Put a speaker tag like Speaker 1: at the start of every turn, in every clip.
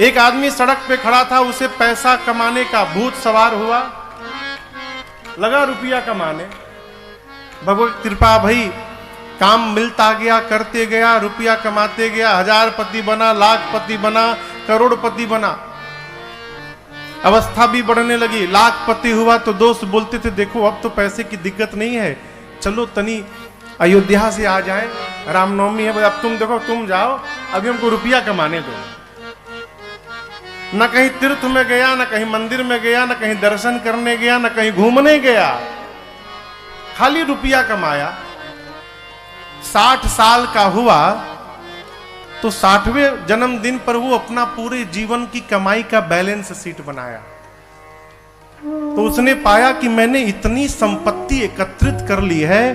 Speaker 1: एक आदमी सड़क पे खड़ा था, उसे पैसा कमाने का भूत सवार हुआ, लगा रुपया कमाने। भगवत कृपा भई, काम मिलता गया, करते गया, रुपया कमाते गया, 1000पति बना, लाखपति बना, करोड़पति बना। अवस्था भी बढ़ने लगी, लाखपति हुआ तो दोस्त बोलते थे देखो अब तो पैसे की दिक्कत नहीं है, चलो तनी अयोध्या से आ जाए, रामनवमी है, अब तुम देखो तुम जाओ, अभी हमको रुपया कमाने दो। न कहीं तीर्थ में गया, न कहीं मंदिर में गया, न कहीं दर्शन करने गया, न कहीं घूमने गया, खाली रुपया कमाया। 60 साल का हुआ तो 60वें जन्मदिन पर वो अपना पूरे जीवन की कमाई का बैलेंस शीट बनाया। तो उसने पाया कि मैंने इतनी संपत्ति एकत्रित कर ली है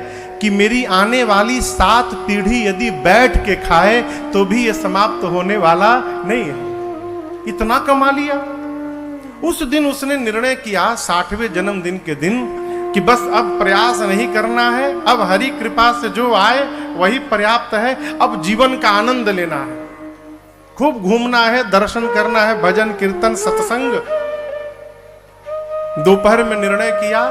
Speaker 1: कि मेरी आने वाली 7 पीढ़ी यदि बैठ के खाए तो भी ये समाप्त होने वाला नहीं है, इतना कमा लिया। उस दिन उसने निर्णय किया 60वें जन्मदिन के दिन कि बस अब प्रयास नहीं करना है, अब हरि कृपा से जो आए वही पर्याप्त है, अब जीवन का आनंद लेना है, खूब घूमना है, दर्शन करना है, भजन कीर्तन सत्संग। दोपहर में निर्णय किया,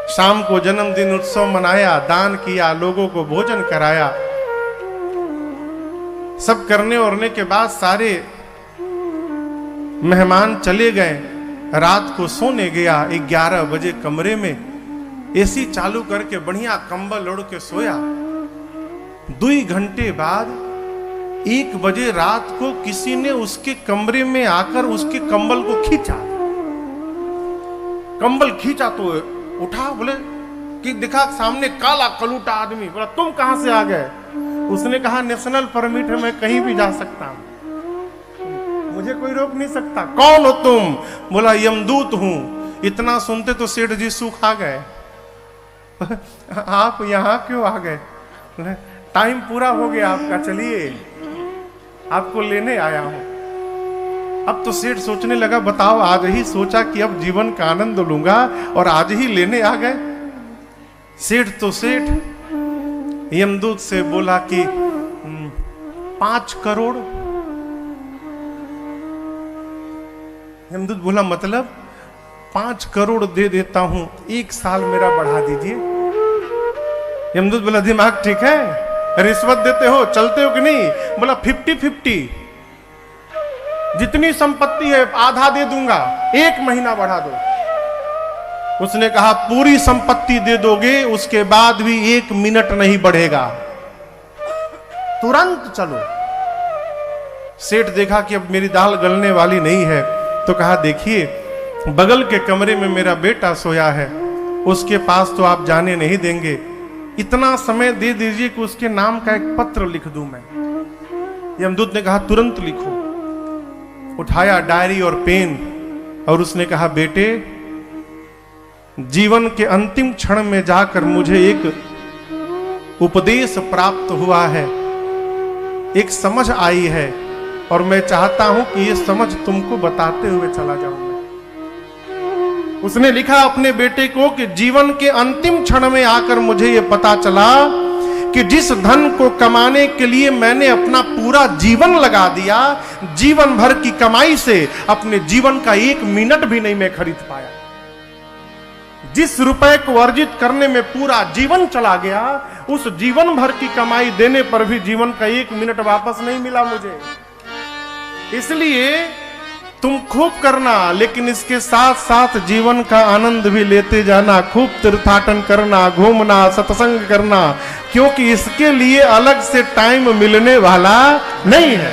Speaker 1: शाम को जन्मदिन उत्सव मनाया, दान किया, लोगों को भोजन कराया। सब करने औरने के बाद सारे मेहमान चले गए। रात को सोने गया, 11 बजे कमरे में एसी चालू करके बढ़िया कंबल ओढ़ के सोया। 2 घंटे बाद 1 बजे रात को किसी ने उसके कमरे में आकर उसके कंबल को खींचा। कंबल खींचा तो उठा, बोले कि दिखा सामने काला कलूटा आदमी। बोला तुम कहां से आ गए? उसने कहा नेशनल परमिट है, मैं कहीं भी जा सकता हूं, मुझे कोई रोक नहीं सकता। कौन हो तुम? बोला यमदूत हूं। इतना सुनते तो सेठ जी सूखा गए। आप यहां क्यों आ गए? टाइम पूरा हो गया आपका, चलिए आपको लेने आया हूं। अब तो सेठ सोचने लगा बताओ, आज ही सोचा कि अब जीवन का आनंद लूंगा और आज ही लेने आ गए। सेठ तो सेठ यमदूत से बोला कि 5 करोड़। यमदूत बोला मतलब 5 करोड़ दे देता हूं, 1 साल मेरा बढ़ा दीजिए। यमदूत बोला दिमाग ठीक है, रिश्वत देते हो, चलते हो कि नहीं? बोला 50-50, जितनी संपत्ति है आधा दे दूंगा, 1 महीना बढ़ा दो। उसने कहा पूरी संपत्ति दे दोगे, उसके बाद भी 1 मिनट नहीं बढ़ेगा, तुरंत चलो। सेठ देखा कि अब मेरी दाल गलने वाली नहीं है, तो कहा देखिए बगल के कमरे में मेरा बेटा सोया है, उसके पास तो आप जाने नहीं देंगे, इतना समय दे दीजिए कि उसके नाम का एक पत्र लिख दूं मैं। यमदूत ने कहा तुरंत लिखो। उठाया डायरी और पेन और उसने कहा बेटे, जीवन के अंतिम क्षण में जाकर मुझे एक उपदेश प्राप्त हुआ है, एक समझ आई है और मैं चाहता हूं कि ये समझ तुमको बताते हुए चला जाऊंगा। उसने लिखा अपने बेटे को कि जीवन के अंतिम क्षण में आकर मुझे ये पता चला कि जिस धन को कमाने के लिए मैंने अपना पूरा जीवन लगा दिया, जीवन भर की कमाई से अपने जीवन का 1 मिनट भी नहीं मैं खरीद पाया। जिस रुपए को अर्जित करने में पूरा जीवन चला गया, उस जीवन भर की कमाई देने पर भी जीवन का 1 मिनट वापस नहीं मिला मुझे। इसलिए तुम खूब करना, लेकिन इसके साथ साथ जीवन का आनंद भी लेते जाना, खूब तीर्थाटन करना, घूमना, सत्संग करना, क्योंकि इसके लिए अलग से टाइम मिलने वाला नहीं है।